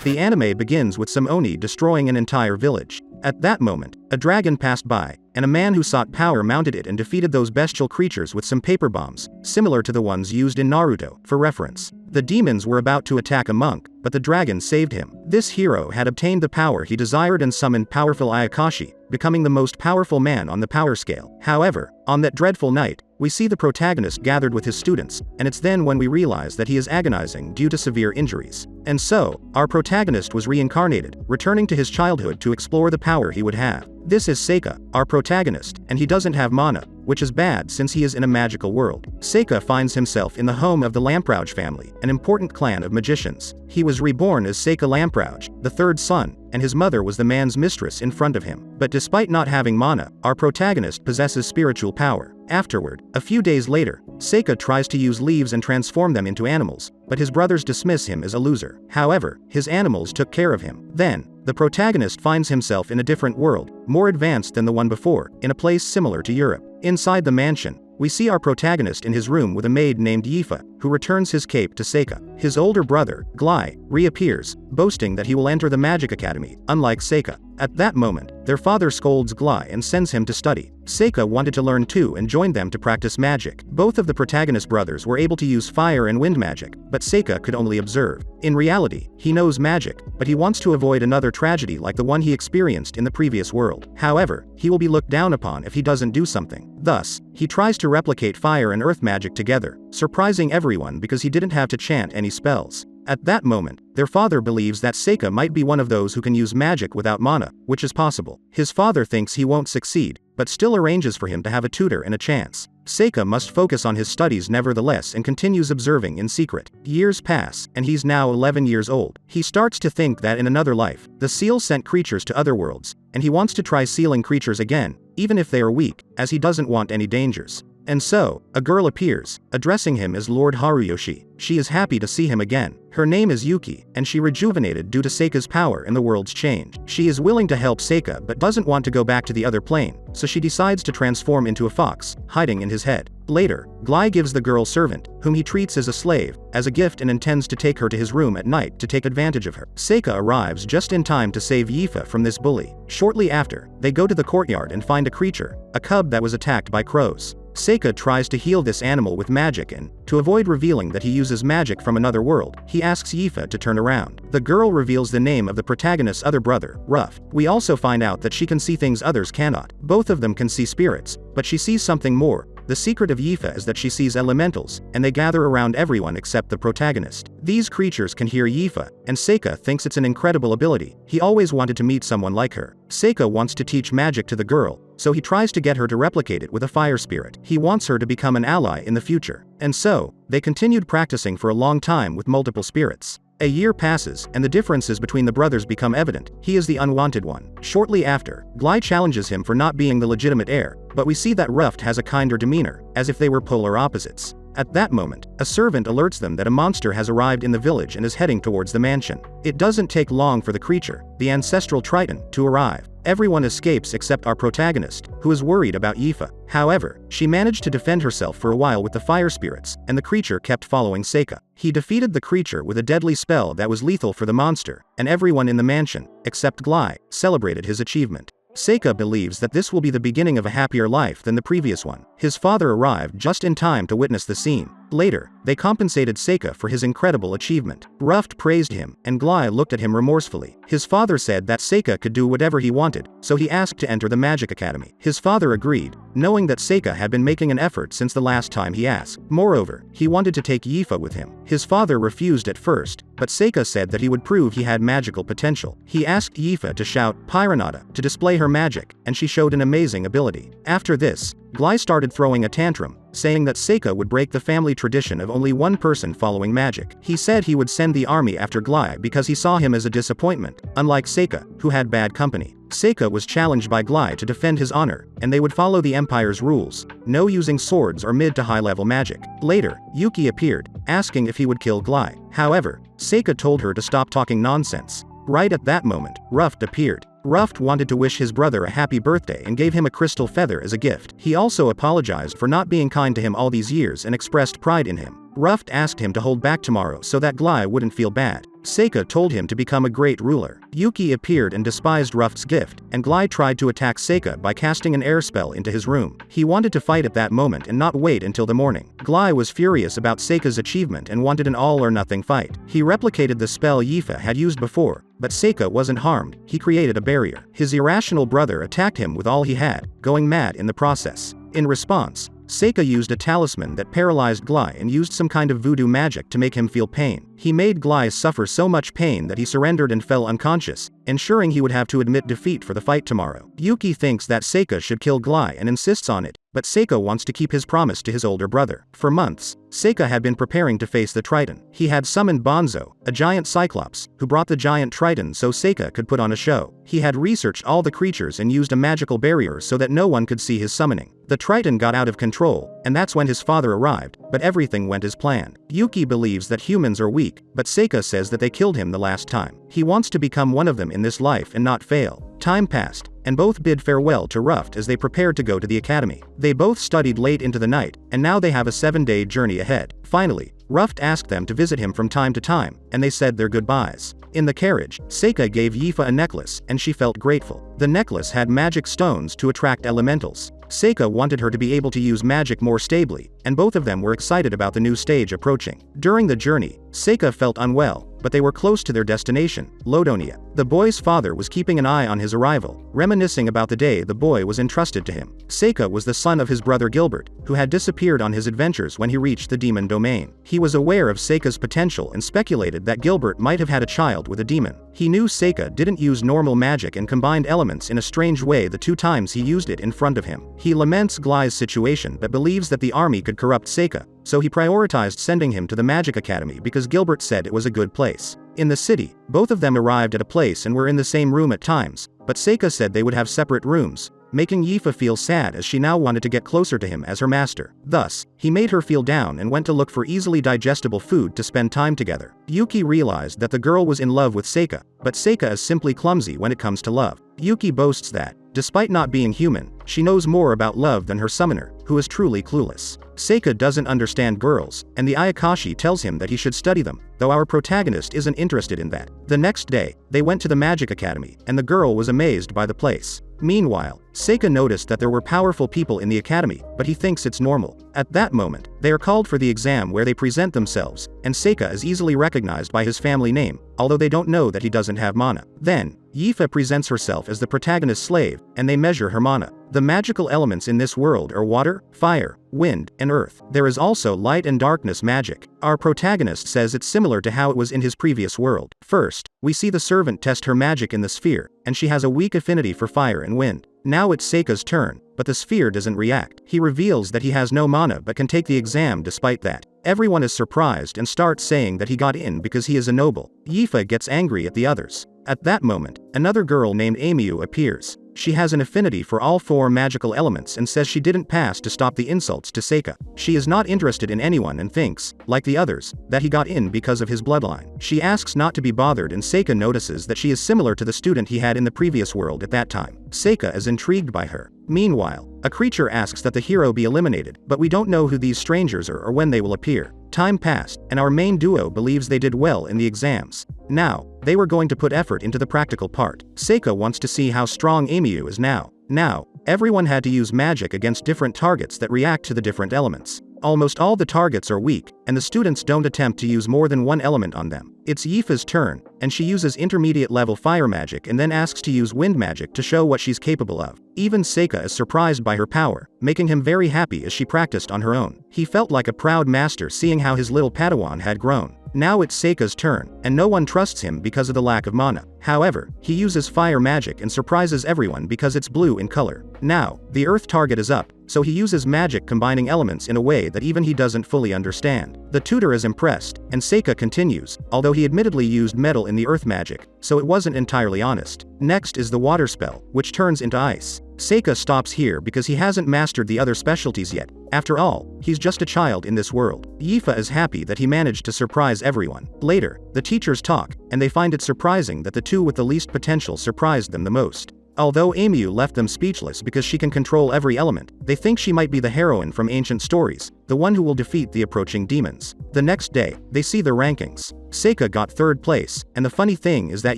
The anime begins with some Oni destroying an entire village. At that moment, a dragon passed by, and a man who sought power mounted it and defeated those bestial creatures with some paper bombs, similar to the ones used in Naruto, for reference. The demons were about to attack a monk, but the dragon saved him. This hero had obtained the power he desired and summoned powerful Ayakashi, becoming the most powerful man on the power scale. However, on that dreadful night, we see the protagonist gathered with his students, and it's then when we realize that he is agonizing due to severe injuries. And so, our protagonist was reincarnated, returning to his childhood to explore the power he would have. This is Seika, our protagonist, and he doesn't have mana, which is bad since he is in a magical world. Seika finds himself in the home of the Lamprogue family, an important clan of magicians. He was reborn as Seika Lamprogue, the third son, and his mother was the man's mistress in front of him. But despite not having mana, our protagonist possesses spiritual power. Afterward, a few days later, Seika tries to use leaves and transform them into animals, but his brothers dismiss him as a loser. However, his animals took care of him. Then, the protagonist finds himself in a different world, more advanced than the one before, in a place similar to Europe. Inside the mansion, we see our protagonist in his room with a maid named Yifa, who returns his cape to Seika. His older brother, Glai, reappears, boasting that he will enter the magic academy, unlike Seika. At that moment, their father scolds Glai and sends him to study. Seika wanted to learn too and joined them to practice magic. Both of the protagonist brothers were able to use fire and wind magic, but Seika could only observe. In reality, he knows magic, but he wants to avoid another tragedy like the one he experienced in the previous world. However, he will be looked down upon if he doesn't do something. Thus, he tries to replicate fire and earth magic together, surprising everyone because he didn't have to chant any spells. At that moment, their father believes that Seika might be one of those who can use magic without mana, which is possible. His father thinks he won't succeed, but still arranges for him to have a tutor and a chance. Seika must focus on his studies nevertheless and continues observing in secret. Years pass, and he's now 11 years old. He starts to think that in another life, the seal sent creatures to other worlds, and he wants to try sealing creatures again, even if they are weak, as he doesn't want any dangers. And so, a girl appears, addressing him as Lord Haruyoshi. She is happy to see him again. Her name is Yuki, and she rejuvenated due to Seika's power and the world's change. She is willing to help Seika but doesn't want to go back to the other plane, so she decides to transform into a fox, hiding in his head. Later, Glai gives the girl servant, whom he treats as a slave, as a gift and intends to take her to his room at night to take advantage of her. Seika arrives just in time to save Yifa from this bully. Shortly after, they go to the courtyard and find a creature, a cub that was attacked by crows. Seika tries to heal this animal with magic and, to avoid revealing that he uses magic from another world, he asks Yifa to turn around. The girl reveals the name of the protagonist's other brother, Ruff. We also find out that she can see things others cannot. Both of them can see spirits, but she sees something more. The secret of Yifa is that she sees elementals, and they gather around everyone except the protagonist. These creatures can hear Yifa, and Seika thinks it's an incredible ability. He always wanted to meet someone like her. Seika wants to teach magic to the girl, so he tries to get her to replicate it with a fire spirit. He wants her to become an ally in the future. And so, they continued practicing for a long time with multiple spirits. A year passes, and the differences between the brothers become evident. He is the unwanted one. Shortly after, Glai challenges him for not being the legitimate heir, but we see that Ruff has a kinder demeanor, as if they were polar opposites. At that moment, a servant alerts them that a monster has arrived in the village and is heading towards the mansion. It doesn't take long for the creature, the ancestral Triton, to arrive. Everyone escapes except our protagonist, who is worried about Yifa. However, she managed to defend herself for a while with the fire spirits, and the creature kept following Seika. He defeated the creature with a deadly spell that was lethal for the monster, and everyone in the mansion, except Glai, celebrated his achievement. Seika believes that this will be the beginning of a happier life than the previous one. His father arrived just in time to witness the scene. Later, they compensated Seika for his incredible achievement. Ruff praised him, and Glai looked at him remorsefully. His father said that Seika could do whatever he wanted, so he asked to enter the Magic Academy. His father agreed, knowing that Seika had been making an effort since the last time he asked. Moreover, he wanted to take Yifa with him. His father refused at first, but Seika said that he would prove he had magical potential. He asked Yifa to shout Piranata to display her magic, and she showed an amazing ability. After this, Glai started throwing a tantrum, saying that Seika would break the family tradition of only one person following magic. He said he would send the army after Glai because he saw him as a disappointment, unlike Seika, who had bad company. Seika was challenged by Glai to defend his honor, and they would follow the Empire's rules, no using swords or mid to high level magic. Later, Yuki appeared, asking if he would kill Glai. However, Seika told her to stop talking nonsense. Right at that moment, Ruff appeared. Ruff wanted to wish his brother a happy birthday and gave him a crystal feather as a gift. He also apologized for not being kind to him all these years and expressed pride in him. Ruff asked him to hold back tomorrow so that Glai wouldn't feel bad. Seika told him to become a great ruler. Yuki appeared and despised Ruff's gift, and Glai tried to attack Seika by casting an air spell into his room. He wanted to fight at that moment and not wait until the morning. Glai was furious about Seika's achievement and wanted an all-or-nothing fight. He replicated the spell Yifa had used before, but Seika wasn't harmed. He created a barrier. His irrational brother attacked him with all he had, going mad in the process. In response, Seika used a talisman that paralyzed Glai and used some kind of voodoo magic to make him feel pain. He made Glai suffer so much pain that he surrendered and fell unconscious, ensuring he would have to admit defeat for the fight tomorrow. Yuki thinks that Seika should kill Glai and insists on it, but Seika wants to keep his promise to his older brother. For months, Seika had been preparing to face the Triton. He had summoned Bonzo, a giant cyclops, who brought the giant Triton so Seika could put on a show. He had researched all the creatures and used a magical barrier so that no one could see his summoning. The Triton got out of control, and that's when his father arrived, but everything went as planned. Yuki believes that humans are weak, but Seika says that they killed him the last time. He wants to become one of them in this life and not fail. Time passed, and both bid farewell to Ruff as they prepared to go to the academy. They both studied late into the night, and now they have a 7-day journey ahead. Finally, Ruff asked them to visit him from time to time, and they said their goodbyes. In the carriage, Seika gave Yifa a necklace, and she felt grateful. The necklace had magic stones to attract elementals. Seika wanted her to be able to use magic more stably, and both of them were excited about the new stage approaching. During the journey, Seika felt unwell, but they were close to their destination, Lodonia. The boy's father was keeping an eye on his arrival, reminiscing about the day the boy was entrusted to him. Seika was the son of his brother Gilbert, who had disappeared on his adventures when he reached the demon domain. He was aware of Seika's potential and speculated that Gilbert might have had a child with a demon. He knew Seika didn't use normal magic and combined elements in a strange way the 2 times he used it in front of him. He laments Glai's situation but believes that the army could corrupt Seika, so he prioritized sending him to the Magic Academy because Gilbert said it was a good place. In the city, both of them arrived at a place and were in the same room at times, but Seika said they would have separate rooms, making Yifa feel sad as she now wanted to get closer to him as her master. Thus, he made her feel down and went to look for easily digestible food to spend time together. Yuki realized that the girl was in love with Seika, but Seika is simply clumsy when it comes to love. Yuki boasts that, despite not being human, she knows more about love than her summoner, who is truly clueless. Seika doesn't understand girls, and the Ayakashi tells him that he should study them, though our protagonist isn't interested in that. The next day, they went to the Magic Academy, and the girl was amazed by the place. Meanwhile, Seika noticed that there were powerful people in the academy, but he thinks it's normal. At that moment, they are called for the exam where they present themselves, and Seika is easily recognized by his family name, although they don't know that he doesn't have mana. Then, Yifa presents herself as the protagonist's slave, and they measure her mana. The magical elements in this world are water, fire, wind, and earth. There is also light and darkness magic. Our protagonist says it's similar to how it was in his previous world. First, we see the servant test her magic in the sphere, and she has a weak affinity for fire and wind. Now it's Seika's turn, but the sphere doesn't react. He reveals that he has no mana but can take the exam despite that. Everyone is surprised and starts saying that he got in because he is a noble. Yifa gets angry at the others. At that moment, another girl named Onmyouji appears. She has an affinity for all 4 magical elements and says she didn't pass to stop the insults to Seika. She is not interested in anyone and thinks, like the others, that he got in because of his bloodline. She asks not to be bothered and Seika notices that she is similar to the student he had in the previous world at that time. Seika is intrigued by her. Meanwhile, a creature asks that the hero be eliminated, but we don't know who these strangers are or when they will appear. Time passed, and our main duo believes they did well in the exams. Now, they were going to put effort into the practical part. Seika wants to see how strong Onmyouji is now. Now, everyone had to use magic against different targets that react to the different elements. Almost all the targets are weak, and the students don't attempt to use more than one element on them. It's Yifa's turn, and she uses intermediate level fire magic and then asks to use wind magic to show what she's capable of. Even Seika is surprised by her power, making him very happy as she practiced on her own. He felt like a proud master seeing how his little Padawan had grown. Now it's Seika's turn, and no one trusts him because of the lack of mana. However, he uses fire magic and surprises everyone because it's blue in color. Now, the earth target is up, so he uses magic combining elements in a way that even he doesn't fully understand. The tutor is impressed, and Seika continues, although he admittedly used metal in the earth magic, so it wasn't entirely honest. Next is the water spell, which turns into ice. Seika stops here because he hasn't mastered the other specialties yet. After all, he's just a child in this world. Yifa is happy that he managed to surprise everyone. Later, the teachers talk, and they find it surprising that the 2 with the least potential surprised them the most. Although Onmyouji left them speechless because she can control every element, they think she might be the heroine from ancient stories, the one who will defeat the approaching demons. The next day, they see the rankings. Seika got 3rd place, and the funny thing is that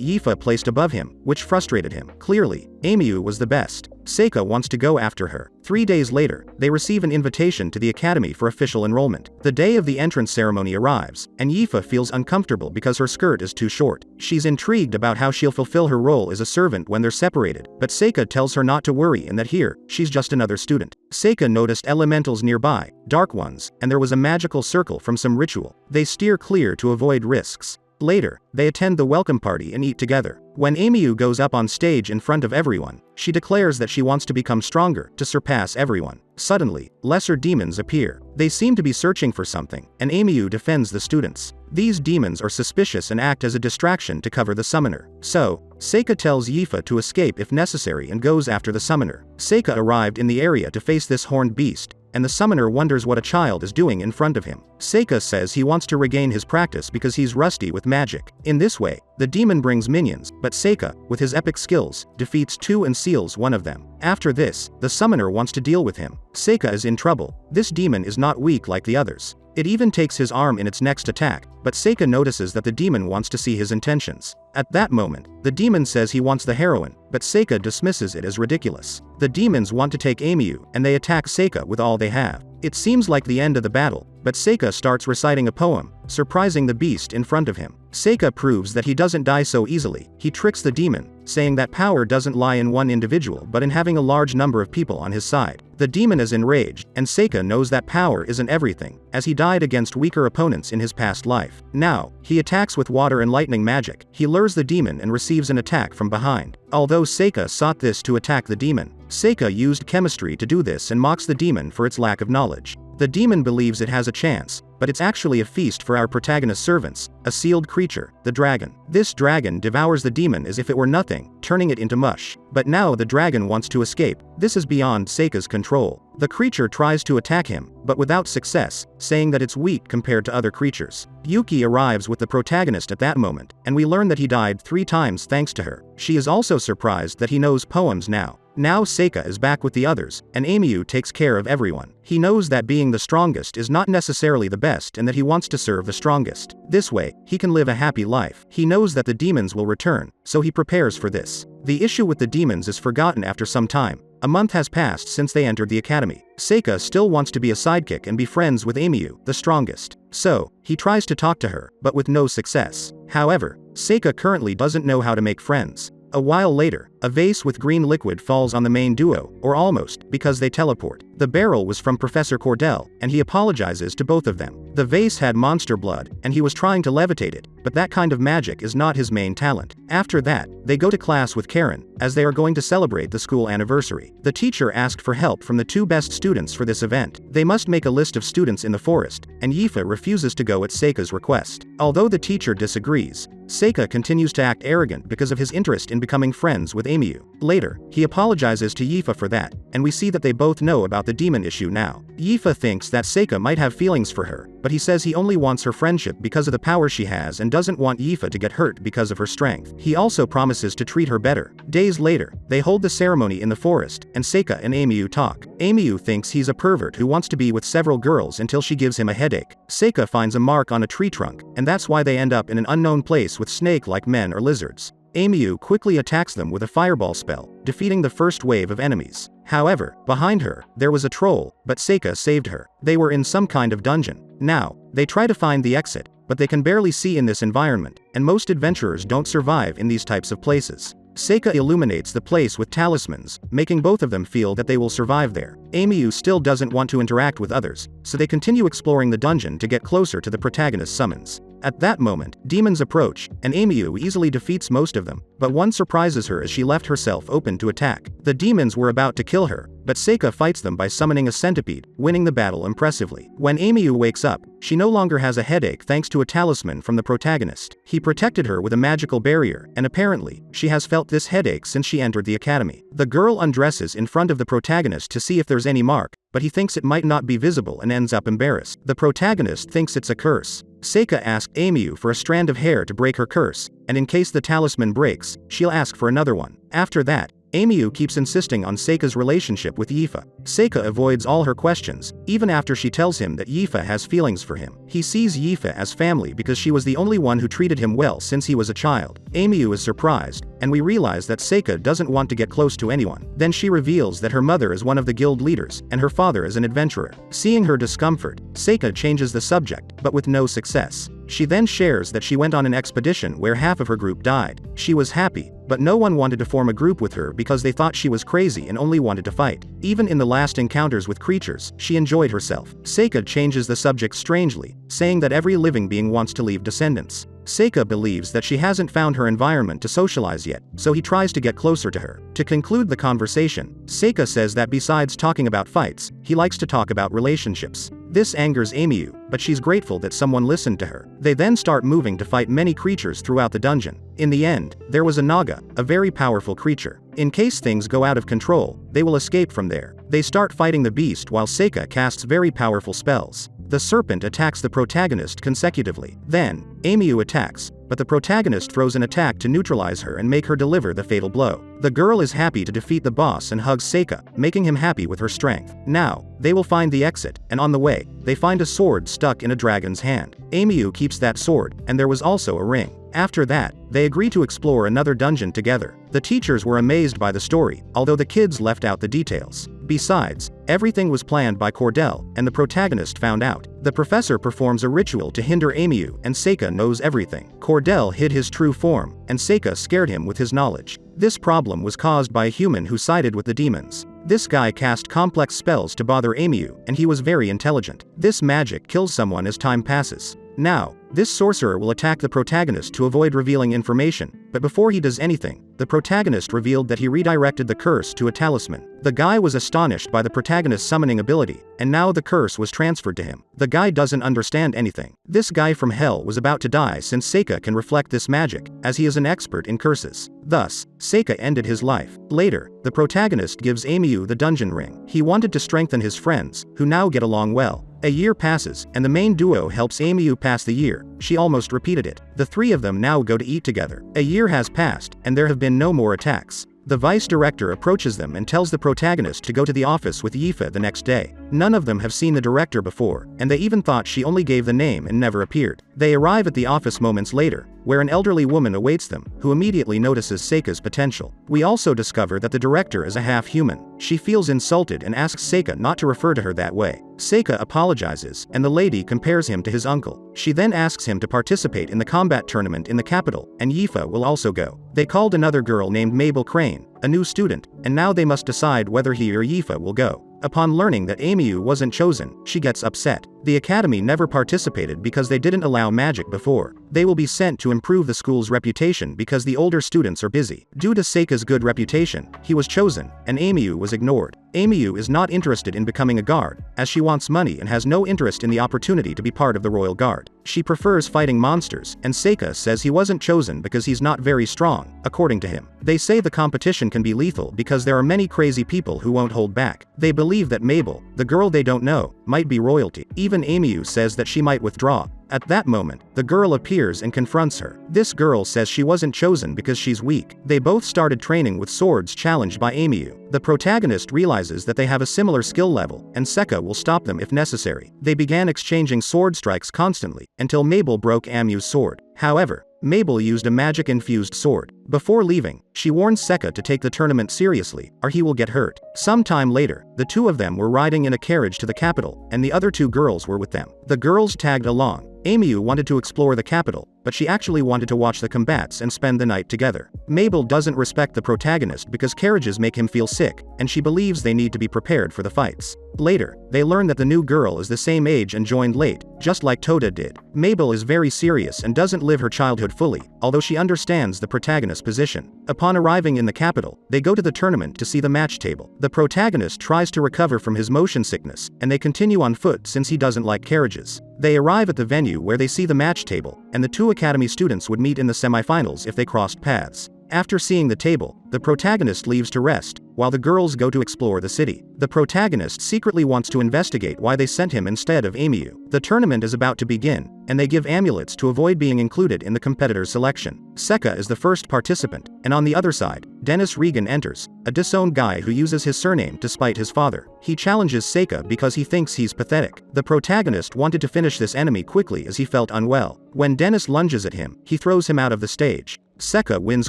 Yifa placed above him, which frustrated him. Clearly, Onmyouji was the best. Seika wants to go after her. 3 days later, they receive an invitation to the academy for official enrollment. The day of the entrance ceremony arrives, and Yifa feels uncomfortable because her skirt is too short. She's intrigued about how she'll fulfill her role as a servant when they're separated, but Seika tells her not to worry and that here, she's just another student. Seika noticed elementals nearby, dark ones, and there was a magical circle from some ritual. They steer clear to avoid risks. Later, they attend the welcome party and eat together. When Onmyouji goes up on stage in front of everyone, she declares that she wants to become stronger, to surpass everyone. Suddenly, lesser demons appear. They seem to be searching for something, and Onmyouji defends the students. These demons are suspicious and act as a distraction to cover the summoner. So, Seika tells Yifa to escape if necessary and goes after the summoner. Seika arrived in the area to face this horned beast, and the summoner wonders what a child is doing in front of him. Seika says he wants to regain his practice because he's rusty with magic. In this way, the demon brings minions, but Seika, with his epic skills, defeats 2 and seals one of them. After this, the summoner wants to deal with him. Seika is in trouble. This demon is not weak like the others. It even takes his arm in its next attack, but Seika notices that the demon wants to see his intentions. At that moment, the demon says he wants the heroine, but Seika dismisses it as ridiculous. The demons want to take Onmyouji, and they attack Seika with all they have. It seems like the end of the battle, but Seika starts reciting a poem, surprising the beast in front of him. Seika proves that he doesn't die so easily. He tricks the demon, saying that power doesn't lie in one individual but in having a large number of people on his side. The demon is enraged, and Seika knows that power isn't everything, as he died against weaker opponents in his past life. Now, he attacks with water and lightning magic. He lures the demon and receives an attack from behind. Although Seika sought this to attack the demon, Seika used chemistry to do this and mocks the demon for its lack of knowledge. The demon believes it has a chance, but it's actually a feast for our protagonist's servants, a sealed creature, the dragon. This dragon devours the demon as if it were nothing, turning it into mush. But now the dragon wants to escape. This is beyond Seika's control. The creature tries to attack him, but without success, saying that it's weak compared to other creatures. Yuki arrives with the protagonist at that moment, and we learn that he died 3 times thanks to her. She is also surprised that he knows poems now. Now Seika is back with the others, and Onmyouji takes care of everyone. He knows that being the strongest is not necessarily the best and that he wants to serve the strongest. This way, he can live a happy life. He knows that the demons will return, so he prepares for this. The issue with the demons is forgotten after some time. A month has passed since they entered the academy. Seika still wants to be a sidekick and be friends with Onmyouji, the strongest. So, he tries to talk to her, but with no success. However, Seika currently doesn't know how to make friends. A while later, a vase with green liquid falls on the main duo, or almost, because they teleport. The barrel was from Professor Cordell, and he apologizes to both of them. The vase had monster blood, and he was trying to levitate it, but that kind of magic is not his main talent. After that, they go to class with Karen, as they are going to celebrate the school anniversary. The teacher asked for help from the 2 best students for this event. They must make a list of students in the forest, and Yifa refuses to go at Seika's request. Although the teacher disagrees, Seika continues to act arrogant because of his interest in becoming friends with Onmyouji. Later, he apologizes to Yifa for that, and we see that they both know about the demon issue now. Yifa thinks that Seika might have feelings for her, but he says he only wants her friendship because of the power she has and doesn't want Yifa to get hurt because of her strength. He also promises to treat her better. Days later, they hold the ceremony in the forest, and Seika and Onmyouji talk. Onmyouji thinks he's a pervert who wants to be with several girls until she gives him a headache. Seika finds a mark on a tree trunk, and that's why they end up in an unknown place with snake-like men or lizards. Onmyouji quickly attacks them with a fireball spell, defeating the first wave of enemies. However, behind her, there was a troll, but Seika saved her. They were in some kind of dungeon. Now, they try to find the exit, but they can barely see in this environment, and most adventurers don't survive in these types of places. Seika illuminates the place with talismans, making both of them feel that they will survive there. Onmyouji still doesn't want to interact with others, so they continue exploring the dungeon to get closer to the protagonist's summons. At that moment, demons approach, and Onmyouji easily defeats most of them, but one surprises her as she left herself open to attack. The demons were about to kill her, but Seika fights them by summoning a centipede, winning the battle impressively. When Onmyouji wakes up, she no longer has a headache thanks to a talisman from the protagonist. He protected her with a magical barrier, and apparently, she has felt this headache since she entered the academy. The girl undresses in front of the protagonist to see if there's any mark, but he thinks it might not be visible and ends up embarrassed. The protagonist thinks it's a curse. Seika asked Onmyouji for a strand of hair to break her curse, and in case the talisman breaks, she'll ask for another one. After that, Onmyouji keeps insisting on Seika's relationship with Yifa. Seika avoids all her questions, even after she tells him that Yifa has feelings for him. He sees Yifa as family because she was the only one who treated him well since he was a child. Onmyouji is surprised, and we realize that Seika doesn't want to get close to anyone. Then she reveals that her mother is one of the guild leaders, and her father is an adventurer. Seeing her discomfort, Seika changes the subject, but with no success. She then shares that she went on an expedition where half of her group died. She was happy, but no one wanted to form a group with her because they thought she was crazy and only wanted to fight. Even in the last encounters with creatures, she enjoyed herself. Seika changes the subject strangely, saying that every living being wants to leave descendants. Seika believes that she hasn't found her environment to socialize yet, so he tries to get closer to her. To conclude the conversation, Seika says that besides talking about fights, he likes to talk about relationships. This angers Onmyouji, but she's grateful that someone listened to her. They then start moving to fight many creatures throughout the dungeon. In the end, there was a Naga, a very powerful creature. In case things go out of control, they will escape from there. They start fighting the beast while Seika casts very powerful spells. The serpent attacks the protagonist consecutively. Then, Onmyouji attacks, but the protagonist throws an attack to neutralize her and make her deliver the fatal blow. The girl is happy to defeat the boss and hugs Seika, making him happy with her strength. Now, they will find the exit, and on the way, they find a sword stuck in a dragon's hand. Onmyouji keeps that sword, and there was also a ring. After that, they agree to explore another dungeon together. The teachers were amazed by the story, although the kids left out the details. Besides, everything was planned by Cordell, and the protagonist found out. The professor performs a ritual to hinder Onmyouji, and Seika knows everything. Cordell hid his true form, and Seika scared him with his knowledge. This problem was caused by a human who sided with the demons. This guy cast complex spells to bother Onmyouji, and he was very intelligent. This magic kills someone as time passes. Now, this sorcerer will attack the protagonist to avoid revealing information, but before he does anything, the protagonist revealed that he redirected the curse to a talisman. The guy was astonished by the protagonist's summoning ability, and now the curse was transferred to him. The guy doesn't understand anything. This guy from hell was about to die since Seika can reflect this magic, as he is an expert in curses. Thus, Seika ended his life. Later, the protagonist gives Onmyouji the dungeon ring. He wanted to strengthen his friends, who now get along well. A year passes, and the main duo helps Onmyouji pass the year. She almost repeated it. The three of them now go to eat together. A year has passed, and there have been no more attacks. The vice director approaches them and tells the protagonist to go to the office with Yifa the next day. None of them have seen the director before, and they even thought she only gave the name and never appeared. They arrive at the office moments later, where an elderly woman awaits them, who immediately notices Seika's potential. We also discover that the director is a half-human. She feels insulted and asks Seika not to refer to her that way. Seika apologizes, and the lady compares him to his uncle. She then asks him to participate in the combat tournament in the capital, and Yifa will also go. They called another girl named Mabel Crane, a new student, and now they must decide whether he or Yifa will go. Upon learning that Onmyouji wasn't chosen, she gets upset. The academy never participated because they didn't allow magic before. They will be sent to improve the school's reputation because the older students are busy. Due to Seika's good reputation, he was chosen, and Onmyouji was ignored. Onmyouji is not interested in becoming a guard, as she wants money and has no interest in the opportunity to be part of the royal guard. She prefers fighting monsters, and Seika says he wasn't chosen because he's not very strong, according to him. They say the competition can be lethal because there are many crazy people who won't hold back. They believe that Mabel, the girl they don't know, might be royalty. Even Onmyouji says that she might withdraw. At that moment, the girl appears and confronts her. This girl says she wasn't chosen because she's weak. They both started training with swords challenged by Onmyouji. The protagonist realizes that they have a similar skill level, and Seika will stop them if necessary. They began exchanging sword strikes constantly, until Mabel broke Onmyouji's sword. However, Mabel used a magic-infused sword. Before leaving, she warns Seika to take the tournament seriously, or he will get hurt. Some time later, the two of them were riding in a carriage to the capital, and the other two girls were with them. The girls tagged along. Onmyouji wanted to explore the capital, but she actually wanted to watch the combats and spend the night together. Mabel doesn't respect the protagonist because carriages make him feel sick, and she believes they need to be prepared for the fights. Later, they learn that the new girl is the same age and joined late, just like Toda did. Mabel is very serious and doesn't live her childhood fully, although she understands the protagonist's position. Upon arriving in the capital, they go to the tournament to see the match table. The protagonist tries to recover from his motion sickness, and they continue on foot since he doesn't like carriages. They arrive at the venue where they see the match table, and the two academy students would meet in the semifinals if they crossed paths. After seeing the table, the protagonist leaves to rest, while the girls go to explore the city. The protagonist secretly wants to investigate why they sent him instead of Onmyouji. The tournament is about to begin, and they give amulets to avoid being included in the competitors' selection. Seika is the first participant, and on the other side, Dennis Regan enters, a disowned guy who uses his surname to spite his father. He challenges Seika because he thinks he's pathetic. The protagonist wanted to finish this enemy quickly as he felt unwell. When Dennis lunges at him, he throws him out of the stage. Seika wins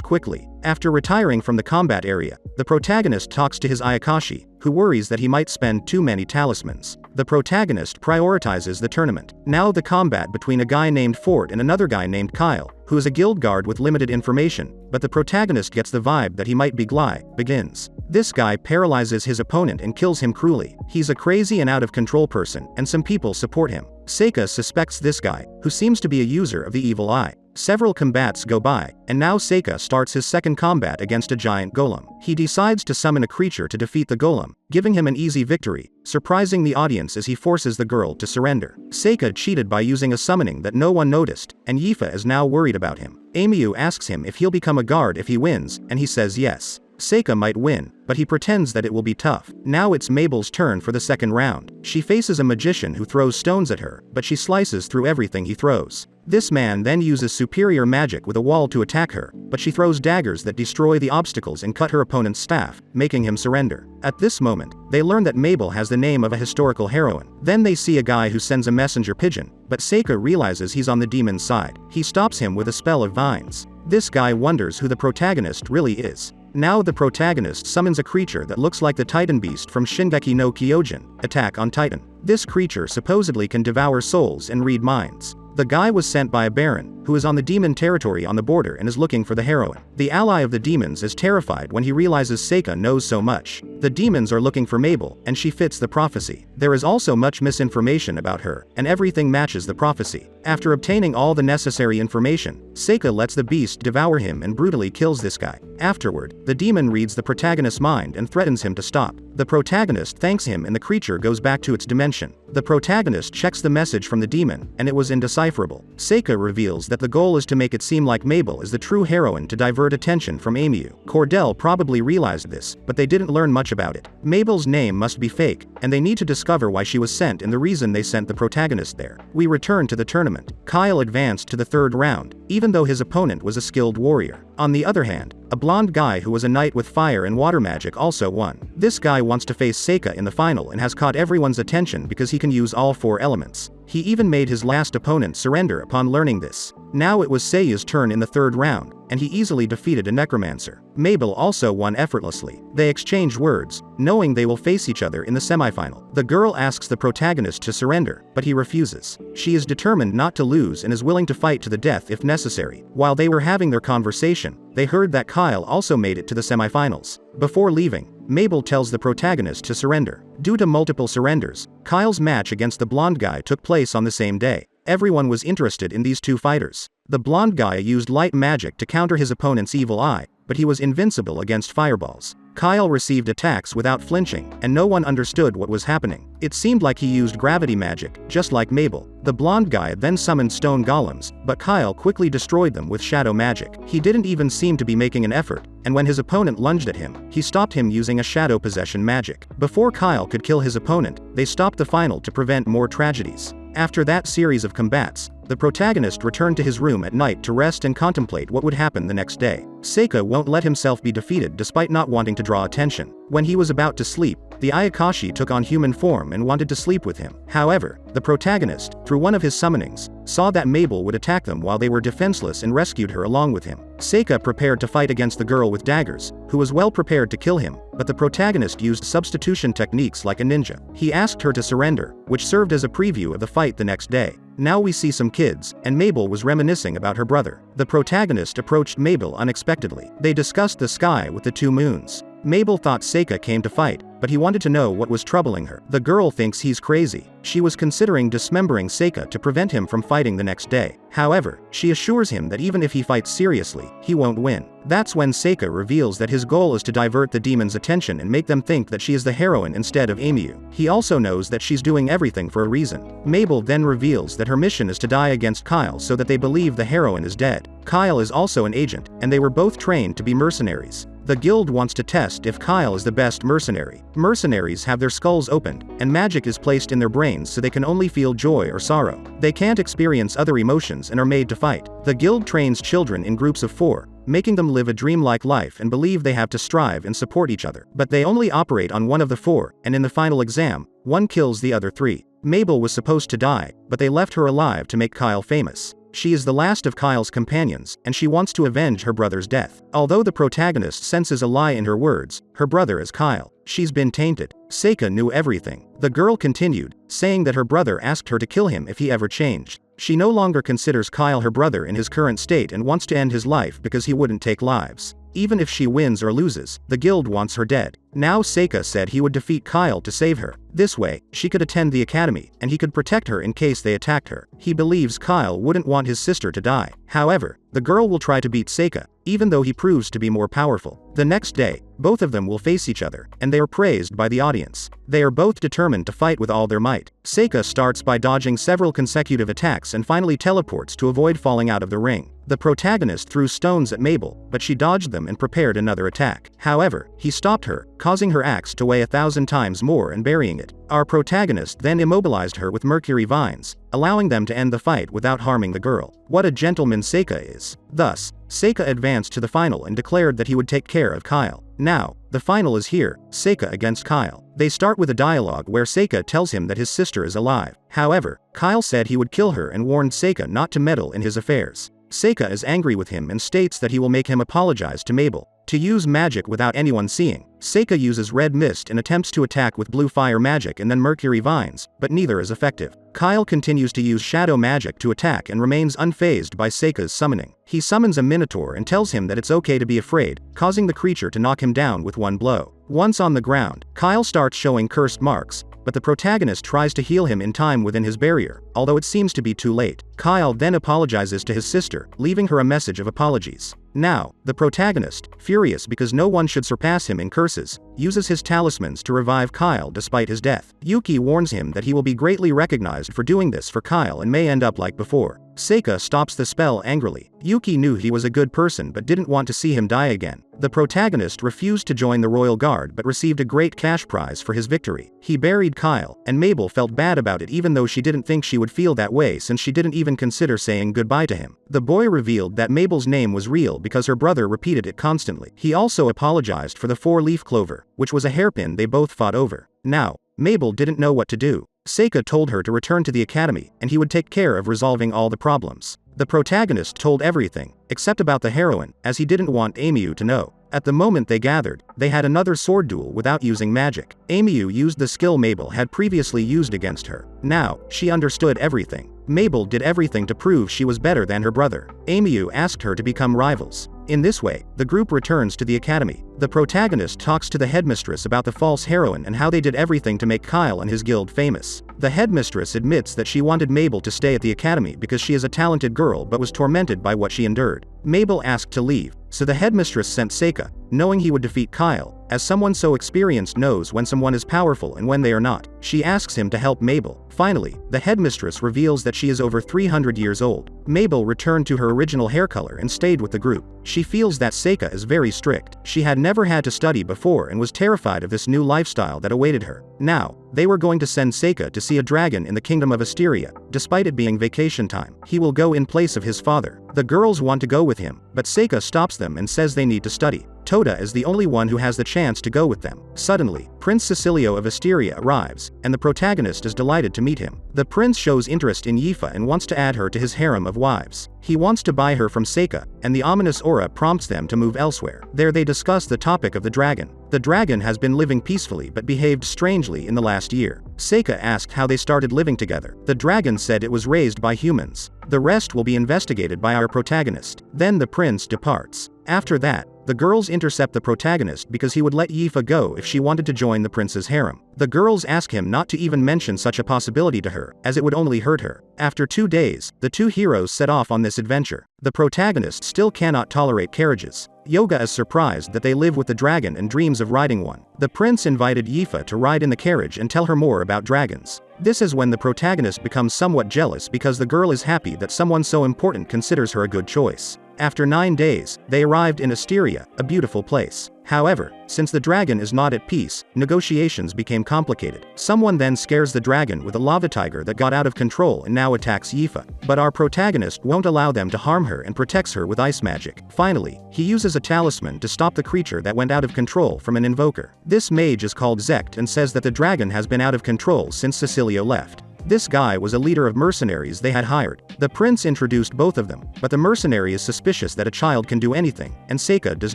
quickly. After retiring from the combat area, the protagonist talks to his Ayakashi, who worries that he might spend too many talismans. The protagonist prioritizes the tournament. Now the combat between a guy named Ford and another guy named Kyle, who is a guild guard with limited information, but the protagonist gets the vibe that he might be Gly, begins. This guy paralyzes his opponent and kills him cruelly. He's a crazy and out-of-control person, and some people support him. Seika suspects this guy, who seems to be a user of the evil eye. Several combats go by, and now Seika starts his second combat against a giant golem. He decides to summon a creature to defeat the golem, giving him an easy victory, surprising the audience as he forces the girl to surrender. Seika cheated by using a summoning that no one noticed, and Yifa is now worried about him. Onmyouji asks him if he'll become a guard if he wins, and he says yes. Seika might win, but he pretends that it will be tough. Now it's Mabel's turn for the second round. She faces a magician who throws stones at her, but she slices through everything he throws. This man then uses superior magic with a wall to attack her, but she throws daggers that destroy the obstacles and cut her opponent's staff, making him surrender. At this moment, they learn that Mabel has the name of a historical heroine. Then they see a guy who sends a messenger pigeon, but Seika realizes he's on the demon's side. He stops him with a spell of vines. This guy wonders who the protagonist really is. Now the protagonist summons a creature that looks like the Titan Beast from Shingeki no Kyojin, Attack on Titan. This creature supposedly can devour souls and read minds. The guy was sent by a baron, who is on the demon territory on the border and is looking for the heroine. The ally of the demons is terrified when he realizes Seika knows so much. The demons are looking for Mabel, and she fits the prophecy. There is also much misinformation about her, and everything matches the prophecy. After obtaining all the necessary information, Seika lets the beast devour him and brutally kills this guy. Afterward, the demon reads the protagonist's mind and threatens him to stop. The protagonist thanks him and the creature goes back to its dimension. The protagonist checks the message from the demon, and it was indecipherable. Seika reveals that the goal is to make it seem like Mabel is the true heroine to divert attention from Onmyouji. Cordell probably realized this, but they didn't learn much about it. Mabel's name must be fake, and they need to discover why she was sent and the reason they sent the protagonist there. We return to the tournament. Kyle advanced to the third round, even though his opponent was a skilled warrior. On the other hand, a blonde guy who was a knight with fire and water magic also won. This guy wants to face Seika in the final and has caught everyone's attention because he can use all four elements. He even made his last opponent surrender upon learning this. Now it was Seiya's turn in the third round, and he easily defeated a necromancer. Mabel also won effortlessly. They exchange words, knowing they will face each other in the semifinal. The girl asks the protagonist to surrender, but he refuses. She is determined not to lose and is willing to fight to the death if necessary. While they were having their conversation, they heard that Kyle also made it to the semifinals. Before leaving, Mabel tells the protagonist to surrender. Due to multiple surrenders, Kyle's match against the blonde guy took place on the same day. Everyone was interested in these two fighters. The blonde guy used light magic to counter his opponent's evil eye, but he was invincible against fireballs. Kyle received attacks without flinching, and no one understood what was happening. It seemed like he used gravity magic, just like Mabel. The blonde guy then summoned stone golems, but Kyle quickly destroyed them with shadow magic. He didn't even seem to be making an effort, and when his opponent lunged at him, he stopped him using a shadow possession magic. Before Kyle could kill his opponent, they stopped the final to prevent more tragedies. After that series of combats, the protagonist returned to his room at night to rest and contemplate what would happen the next day. Seika won't let himself be defeated despite not wanting to draw attention. When he was about to sleep, the Ayakashi took on human form and wanted to sleep with him. However, the protagonist, through one of his summonings, saw that Mabel would attack them while they were defenseless and rescued her along with him. Seika prepared to fight against the girl with daggers, who was well prepared to kill him, but the protagonist used substitution techniques like a ninja. He asked her to surrender, which served as a preview of the fight the next day. Now we see some kids, and Mabel was reminiscing about her brother. The protagonist approached Mabel unexpectedly. They discussed the sky with the two moons. Mabel thought Seika came to fight, but he wanted to know what was troubling her. The girl thinks he's crazy. She was considering dismembering Seika to prevent him from fighting the next day. However, she assures him that even if he fights seriously, he won't win. That's when Seika reveals that his goal is to divert the demon's attention and make them think that she is the heroine instead of Onmyouji. He also knows that she's doing everything for a reason. Mabel then reveals that her mission is to die against Kyle so that they believe the heroine is dead. Kyle is also an agent, and they were both trained to be mercenaries. The guild wants to test if Kyle is the best mercenary. Mercenaries have their skulls opened, and magic is placed in their brains so they can only feel joy or sorrow. They can't experience other emotions and are made to fight. The guild trains children in groups of 4, making them live a dreamlike life and believe they have to strive and support each other. But they only operate on one of the 4, and in the final exam, one kills the other 3. Mabel was supposed to die, but they left her alive to make Kyle famous. She is the last of Kyle's companions, and she wants to avenge her brother's death. Although the protagonist senses a lie in her words, her brother is Kyle. She's been tainted. Seika knew everything. The girl continued, saying that her brother asked her to kill him if he ever changed. She no longer considers Kyle her brother in his current state and wants to end his life because he wouldn't take lives. Even if she wins or loses, the guild wants her dead. Now Seika said he would defeat Kyle to save her. This way, she could attend the academy, and he could protect her in case they attacked her. He believes Kyle wouldn't want his sister to die. However, the girl will try to beat Seika, even though he proves to be more powerful. The next day, both of them will face each other, and they are praised by the audience. They are both determined to fight with all their might. Seika starts by dodging several consecutive attacks and finally teleports to avoid falling out of the ring. The protagonist threw stones at Mabel, but she dodged them and prepared another attack. However, he stopped her, causing her axe to weigh 1,000 times more and burying it. Our protagonist then immobilized her with mercury vines, allowing them to end the fight without harming the girl. What a gentleman Seika is. Thus, Seika advanced to the final and declared that he would take care of Kyle. Now, the final is here, Seika against Kyle. They start with a dialogue where Seika tells him that his sister is alive. However, Kyle said he would kill her and warned Seika not to meddle in his affairs. Seika is angry with him and states that he will make him apologize to Mabel. To use magic without anyone seeing, Seika uses red mist and attempts to attack with blue fire magic and then mercury vines, but neither is effective. Kyle continues to use shadow magic to attack and remains unfazed by Seika's summoning. He summons a minotaur and tells him that it's okay to be afraid, causing the creature to knock him down with one blow. Once on the ground, Kyle starts showing cursed marks, but the protagonist tries to heal him in time within his barrier, although it seems to be too late. Kyle then apologizes to his sister, leaving her a message of apologies. Now, the protagonist, furious because no one should surpass him in curses, uses his talismans to revive Kyle despite his death. Yuki warns him that he will be greatly recognized for doing this for Kyle and may end up like before. Seika stops the spell angrily. Yuki knew he was a good person but didn't want to see him die again. The protagonist refused to join the royal guard but received a great cash prize for his victory. He buried Kyle, and Mabel felt bad about it even though she didn't think she would feel that way since she didn't even consider saying goodbye to him. The boy revealed that Mabel's name was real because her brother repeated it constantly. He also apologized for the 4-leaf clover, which was a hairpin they both fought over. Now, Mabel didn't know what to do. Seika told her to return to the academy, and he would take care of resolving all the problems. The protagonist told everything, except about the heroine, as he didn't want Onmyouji to know. At the moment they gathered, they had another sword duel without using magic. Onmyouji used the skill Mabel had previously used against her. Now, she understood everything. Mabel did everything to prove she was better than her brother. Onmyouji asked her to become rivals. In this way, the group returns to the academy. The protagonist talks to the headmistress about the false heroine and how they did everything to make Kyle and his guild famous. The headmistress admits that she wanted Mabel to stay at the academy because she is a talented girl but was tormented by what she endured. Mabel asked to leave, so the headmistress sent Seika, knowing he would defeat Kyle, as someone so experienced knows when someone is powerful and when they are not. She asks him to help Mabel. Finally, the headmistress reveals that she is over 300 years old. Mabel returned to her original hair color and stayed with the group. She feels that Seika is very strict. She had never had to study before and was terrified of this new lifestyle that awaited her. Now, they were going to send Seika to see a dragon in the kingdom of Asteria. Despite it being vacation time, he will go in place of his father. The girls want to go with him, but Seika stops them and says they need to study. Toda is the only one who has the chance to go with them. Suddenly, Prince Cecilio of Asteria arrives, and the protagonist is delighted to meet him. The prince shows interest in Yifa and wants to add her to his harem of wives. He wants to buy her from Seika, and the ominous aura prompts them to move elsewhere. There they discuss the topic of the dragon. The dragon has been living peacefully but behaved strangely in the last year. Seika asked how they started living together. The dragon said it was raised by humans. The rest will be investigated by our protagonist. Then the prince departs. After that, the girls intercept the protagonist because he would let Yifa go if she wanted to join the prince's harem. The girls ask him not to even mention such a possibility to her, as it would only hurt her. After 2 days, the two heroes set off on this adventure. The protagonist still cannot tolerate carriages. Yoga is surprised that they live with the dragon and dreams of riding one. The prince invited Yifa to ride in the carriage and tell her more about dragons. This is when the protagonist becomes somewhat jealous because the girl is happy that someone so important considers her a good choice. After 9 days, they arrived in Asteria, a beautiful place. However, since the dragon is not at peace, negotiations became complicated. Someone then scares the dragon with a lava tiger that got out of control and now attacks Yifa. But our protagonist won't allow them to harm her and protects her with ice magic. Finally, he uses a talisman to stop the creature that went out of control from an invoker. This mage is called Zect and says that the dragon has been out of control since Cecilio left. This guy was a leader of mercenaries they had hired. The prince introduced both of them, but the mercenary is suspicious that a child can do anything, and Seika does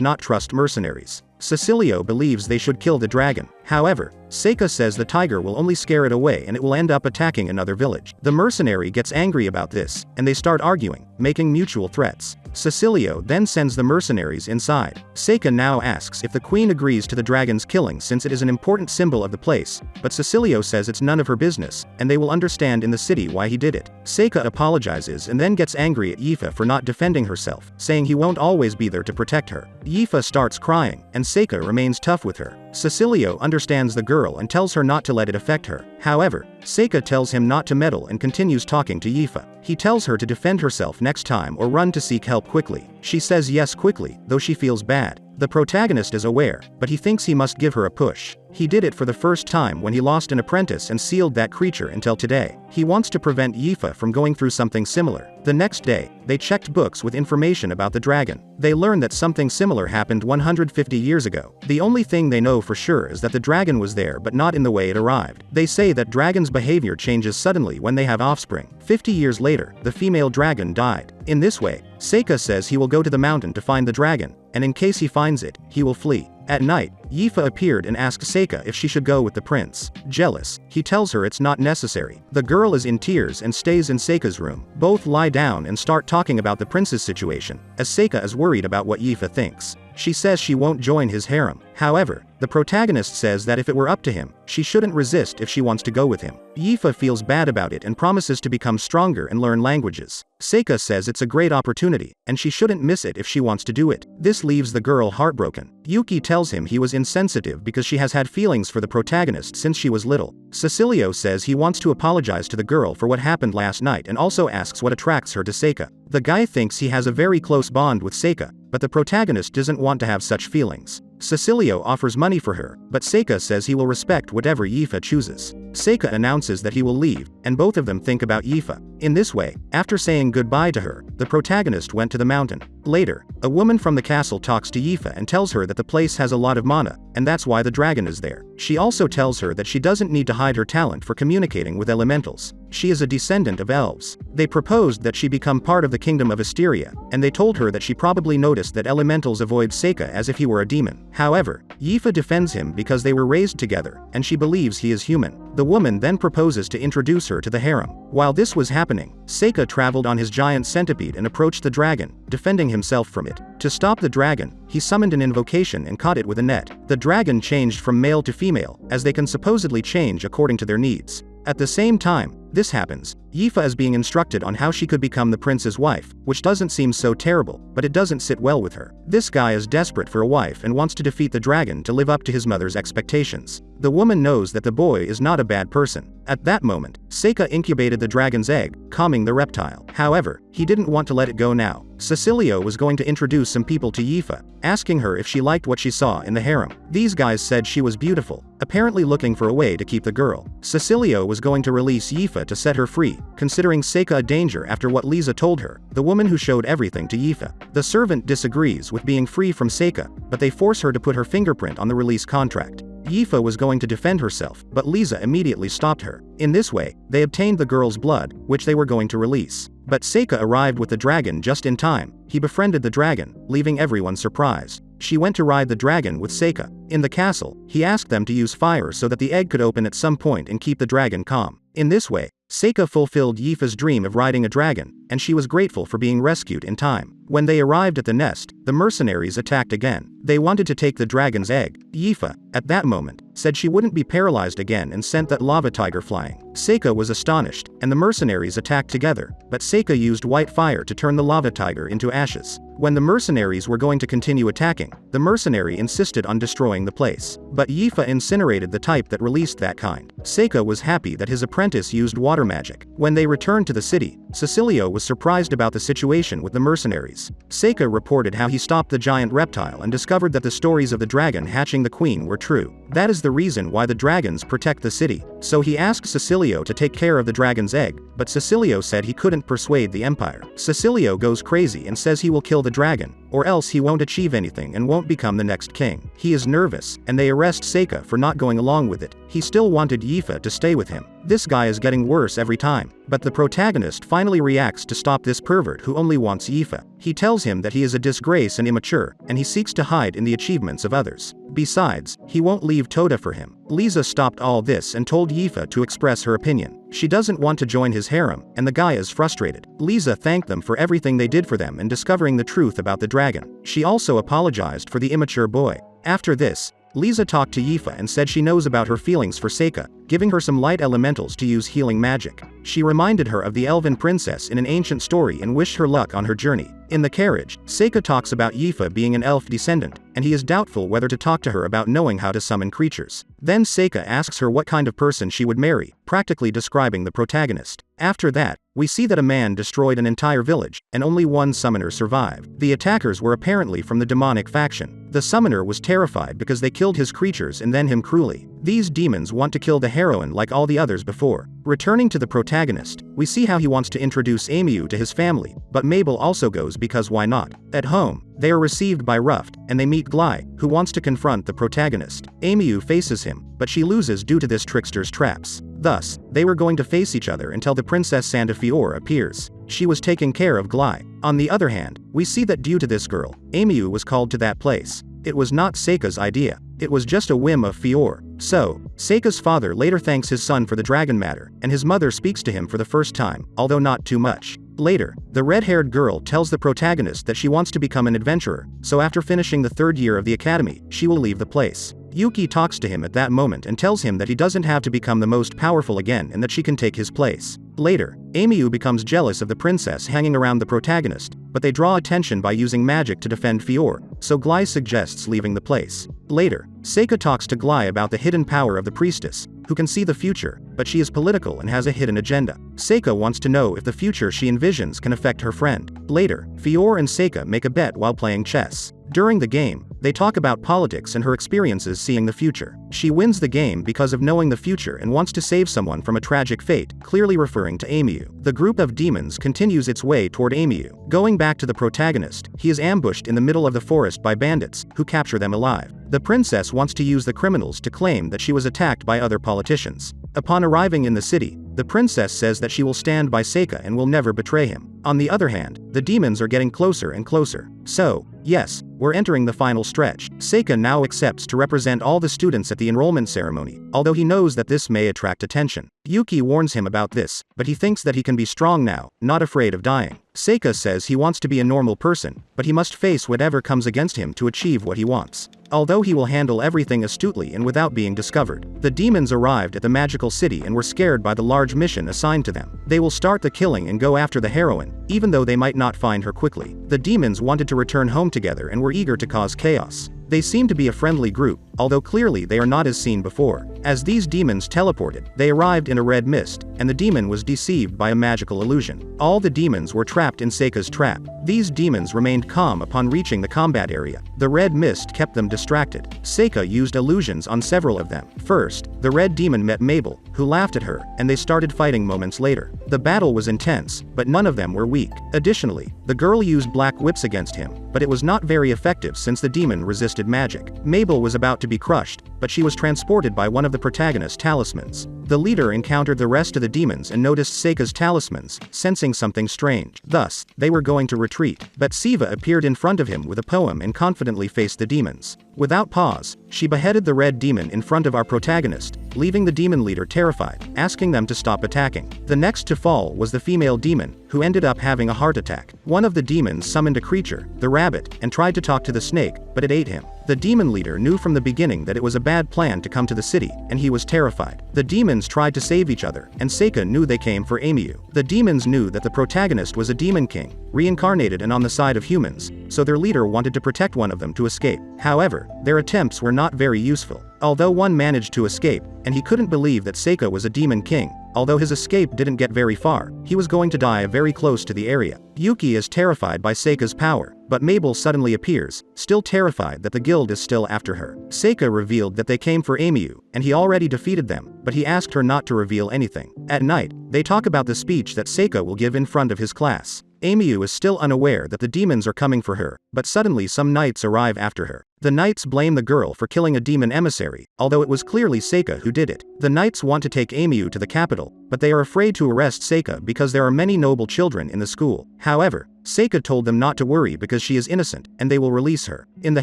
not trust mercenaries. Cecilio believes they should kill the dragon. However, Seika says the tiger will only scare it away and it will end up attacking another village. The mercenary gets angry about this, and they start arguing, making mutual threats. Cecilio then sends the mercenaries inside. Seika now asks if the queen agrees to the dragon's killing since it is an important symbol of the place, but Cecilio says it's none of her business, and they will understand in the city why he did it. Seika apologizes and then gets angry at Yifa for not defending herself, saying he won't always be there to protect her. Yifa starts crying, and Seika remains tough with her. Cecilio understands the girl and tells her not to let it affect her. However, Seika tells him not to meddle and continues talking to Yifa. He tells her to defend herself next time or run to seek help quickly. She says yes quickly, though she feels bad. The protagonist is aware, but he thinks he must give her a push. He did it for the first time when he lost an apprentice and sealed that creature until today. He wants to prevent Yifa from going through something similar. The next day, they checked books with information about the dragon. They learned that something similar happened 150 years ago. The only thing they know for sure is that the dragon was there but not in the way it arrived. They say that dragons' behavior changes suddenly when they have offspring. 50 years later, the female dragon died. In this way, Seika says he will go to the mountain to find the dragon, and in case he finds it, he will flee. At night, Yifa appeared and asked Seika if she should go with the prince. Jealous, he tells her it's not necessary. The girl is in tears and stays in Seika's room. Both lie down and start talking about the prince's situation, as Seika is worried about what Yifa thinks. She says she won't join his harem. However, the protagonist says that if it were up to him, she shouldn't resist if she wants to go with him. Yifa feels bad about it and promises to become stronger and learn languages. Seika says it's a great opportunity, and she shouldn't miss it if she wants to do it. This leaves the girl heartbroken. Yuki tells him he was insensitive because she has had feelings for the protagonist since she was little. Cecilio says he wants to apologize to the girl for what happened last night and also asks what attracts her to Seika. The guy thinks he has a very close bond with Seika, but the protagonist doesn't want to have such feelings. Cecilio offers money for her, but Seika says he will respect whatever Yifa chooses. Seika announces that he will leave, and both of them think about Yifa. In this way, after saying goodbye to her, the protagonist went to the mountain. Later, a woman from the castle talks to Yifa and tells her that the place has a lot of mana, and that's why the dragon is there. She also tells her that she doesn't need to hide her talent for communicating with elementals. She is a descendant of elves. They proposed that she become part of the kingdom of Asteria, and they told her that she probably noticed that elementals avoid Seika as if he were a demon. However, Yifa defends him because they were raised together, and she believes he is human. The woman then proposes to introduce her to the harem. While this was happening, Seika traveled on his giant centipede and approached the dragon, defending himself from it. To stop the dragon, he summoned an invocation and caught it with a net. The dragon changed from male to female, as they can supposedly change according to their needs. At the same time this happens, Yifa is being instructed on how she could become the prince's wife, which doesn't seem so terrible, but it doesn't sit well with her. This guy is desperate for a wife and wants to defeat the dragon to live up to his mother's expectations. The woman knows that the boy is not a bad person. At that moment, Seika incubated the dragon's egg, calming the reptile. However, he didn't want to let it go now. Cecilio was going to introduce some people to Yifa, asking her if she liked what she saw in the harem. These guys said she was beautiful, apparently looking for a way to keep the girl. Cecilio was going to release Yifa to set her free, considering Seika a danger after what Lisa told her, the woman who showed everything to Yifa. The servant disagrees with being free from Seika, but they force her to put her fingerprint on the release contract. Yifa was going to defend herself, but Lisa immediately stopped her. In this way, they obtained the girl's blood, which they were going to release. But Seika arrived with the dragon just in time. He befriended the dragon, leaving everyone surprised. She went to ride the dragon with Seika. In the castle, he asked them to use fire so that the egg could open at some point and keep the dragon calm. In this way, Seika fulfilled Yifa's dream of riding a dragon, and she was grateful for being rescued in time. When they arrived at the nest, the mercenaries attacked again. They wanted to take the dragon's egg. Yifa, at that moment, said she wouldn't be paralyzed again and sent that lava tiger flying. Seika was astonished, and the mercenaries attacked together, but Seika used white fire to turn the lava tiger into ashes. When the mercenaries were going to continue attacking, the mercenary insisted on destroying the place. But Yifa incinerated the type that released that kind. Seika was happy that his apprentice used water magic. When they returned to the city, Cecilio was surprised about the situation with the mercenaries. Seika reported how he stopped the giant reptile and discovered that the stories of the dragon hatching the queen were true. That is the reason why the dragons protect the city. So he asked Cecilio to take care of the dragon's egg, but Cecilio said he couldn't persuade the empire. Cecilio goes crazy and says he will kill the dragon, or else he won't achieve anything and won't become the next king. He is nervous, and they arrest Seika for not going along with it. He still wanted Yifa to stay with him. This guy is getting worse every time. But the protagonist finally reacts to stop this pervert who only wants Yifa. He tells him that he is a disgrace and immature, and he seeks to hide in the achievements of others. Besides, he won't leave Toda for him. Lisa stopped all this and told Yifa to express her opinion. She doesn't want to join his harem, and the guy is frustrated. Lisa thanked them for everything they did for them and discovering the truth about the dragon. She also apologized for the immature boy. After this, Lisa talked to Yifa and said she knows about her feelings for Seika, giving her some light elementals to use healing magic. She reminded her of the elven princess in an ancient story and wished her luck on her journey. In the carriage, Seika talks about Yifa being an elf descendant, and he is doubtful whether to talk to her about knowing how to summon creatures. Then Seika asks her what kind of person she would marry, practically describing the protagonist. After that, we see that a man destroyed an entire village, and only one summoner survived. The attackers were apparently from the demonic faction. The summoner was terrified because they killed his creatures and then him cruelly. These demons want to kill the heroine like all the others before. Returning to the protagonist, we see how he wants to introduce Onmyouji to his family, but Mabel also goes because why not? At home, they are received by Ruffed, and they meet Glai, who wants to confront the protagonist. Onmyouji faces him, but she loses due to this trickster's traps. Thus, they were going to face each other until the Princess Sandafiore appears. She was taking care of Glai. On the other hand, we see that due to this girl, Onmyouji was called to that place. It was not Seika's idea. It was just a whim of Fiore. So, Seika's father later thanks his son for the dragon matter, and his mother speaks to him for the first time, although not too much. Later, the red-haired girl tells the protagonist that she wants to become an adventurer, so after finishing the 3rd year of the academy, she will leave the place. Yuki talks to him at that moment and tells him that he doesn't have to become the most powerful again and that she can take his place. Later, Onmyouji becomes jealous of the princess hanging around the protagonist, but they draw attention by using magic to defend Fiore, so Glai suggests leaving the place. Later, Seika talks to Glai about the hidden power of the priestess, who can see the future, but she is political and has a hidden agenda. Seika wants to know if the future she envisions can affect her friend. Later, Fiore and Seika make a bet while playing chess. During the game, they talk about politics and her experiences seeing the future. She wins the game because of knowing the future and wants to save someone from a tragic fate, clearly referring to Onmyouji. The group of demons continues its way toward Onmyouji. Going back to the protagonist, he is ambushed in the middle of the forest by bandits, who capture them alive. The princess wants to use the criminals to claim that she was attacked by other politicians. Upon arriving in the city, the princess says that she will stand by Seika and will never betray him. On the other hand, the demons are getting closer and closer. So, yes, we're entering the final stretch. Seika now accepts to represent all the students at the enrollment ceremony, although he knows that this may attract attention. Yuki warns him about this, but he thinks that he can be strong now, not afraid of dying. Seika says he wants to be a normal person, but he must face whatever comes against him to achieve what he wants. Although he will handle everything astutely and without being discovered. The demons arrived at the magical city and were scared by the large mission assigned to them. They will start the killing and go after the heroine, even though they might not find her quickly. The demons wanted to return home together and were eager to cause chaos. They seem to be a friendly group, although clearly they are not as seen before. As these demons teleported, they arrived in a red mist, and the demon was deceived by a magical illusion. All the demons were trapped in Seika's trap. These demons remained calm upon reaching the combat area. The red mist kept them distracted. Seika used illusions on several of them. First, the red demon met Mabel, who laughed at her, and they started fighting moments later. The battle was intense, but none of them were weak. Additionally, the girl used black whips against him, but it was not very effective since the demon resisted magic. Mabel was about to be crushed, but she was transported by one of the protagonist's talismans. The leader encountered the rest of the demons and noticed Seika's talismans, sensing something strange. Thus, they were going to retreat, but Siva appeared in front of him with a poem and confidently faced the demons. Without pause, she beheaded the red demon in front of our protagonist, leaving the demon leader terrified, asking them to stop attacking. The next to fall was the female demon, who ended up having a heart attack. One of the demons summoned a creature, the rabbit, and tried to talk to the snake, but it ate him. The demon leader knew from the beginning that it was a bad plan to come to the city, and he was terrified. The demons tried to save each other, and Seika knew they came for Onmyouji. The demons knew that the protagonist was a demon king, reincarnated and on the side of humans, so their leader wanted to protect one of them to escape. However, their attempts were not very useful. Although one managed to escape, and he couldn't believe that Seika was a demon king, although his escape didn't get very far, he was going to die very close to the area. Yuki is terrified by Seika's power, but Mabel suddenly appears, still terrified that the guild is still after her. Seika revealed that they came for Onmyouji, and he already defeated them, but he asked her not to reveal anything. At night, they talk about the speech that Seika will give in front of his class. Onmyouji is still unaware that the demons are coming for her, but suddenly some knights arrive after her. The knights blame the girl for killing a demon emissary, although it was clearly Seika who did it. The knights want to take Onmyouji to the capital, but they are afraid to arrest Seika because there are many noble children in the school. However, Seika told them not to worry because she is innocent, and they will release her. In the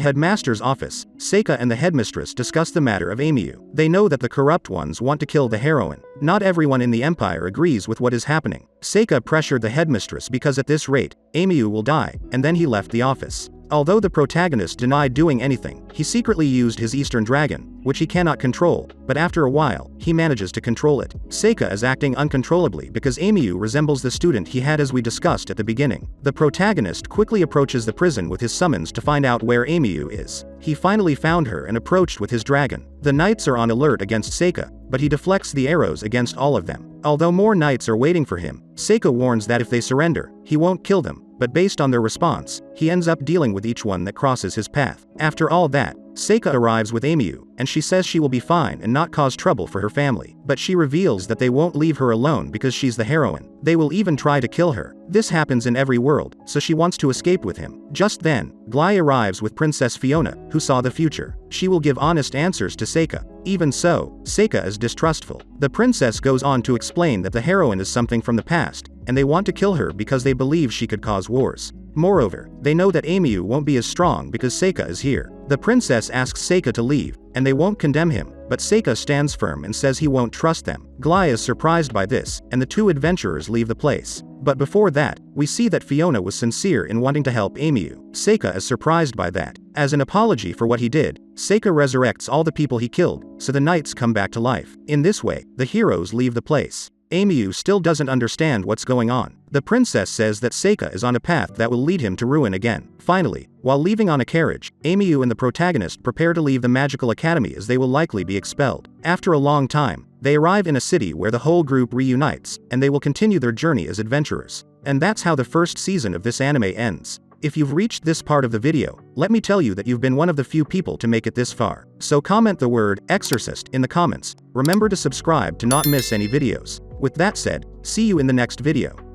headmaster's office, Seika and the headmistress discuss the matter of Onmyouji. They know that the corrupt ones want to kill the heroine. Not everyone in the empire agrees with what is happening. Seika pressured the headmistress because at this rate, Onmyouji will die, and then he left the office. Although the protagonist denied doing anything, he secretly used his Eastern Dragon, which he cannot control, but after a while, he manages to control it. Seika is acting uncontrollably because Onmyouji resembles the student he had as we discussed at the beginning. The protagonist quickly approaches the prison with his summons to find out where Onmyouji is. He finally found her and approached with his dragon. The knights are on alert against Seika, but he deflects the arrows against all of them. Although more knights are waiting for him, Seika warns that if they surrender, he won't kill them, but based on their response, he ends up dealing with each one that crosses his path. After all that, Seika arrives with Onmyouji, and she says she will be fine and not cause trouble for her family. But she reveals that they won't leave her alone because she's the heroine. They will even try to kill her. This happens in every world, so she wants to escape with him. Just then, Glai arrives with Princess Fiona, who saw the future. She will give honest answers to Seika. Even so, Seika is distrustful. The princess goes on to explain that the heroine is something from the past, and they want to kill her because they believe she could cause wars. Moreover, they know that Onmyouji won't be as strong because Seika is here. The princess asks Seika to leave, and they won't condemn him, but Seika stands firm and says he won't trust them. Glai is surprised by this, and the two adventurers leave the place. But before that, we see that Fiona was sincere in wanting to help Onmyouji. Seika is surprised by that. As an apology for what he did, Seika resurrects all the people he killed, so the knights come back to life. In this way, the heroes leave the place. Onmyouji still doesn't understand what's going on. The princess says that Seika is on a path that will lead him to ruin again. Finally, while leaving on a carriage, Onmyouji and the protagonist prepare to leave the magical academy as they will likely be expelled. After a long time, they arrive in a city where the whole group reunites, and they will continue their journey as adventurers. And that's how the first season of this anime ends. If you've reached this part of the video, let me tell you that you've been one of the few people to make it this far. So comment the word exorcist in the comments. Remember to subscribe to not miss any videos. With that said, see you in the next video.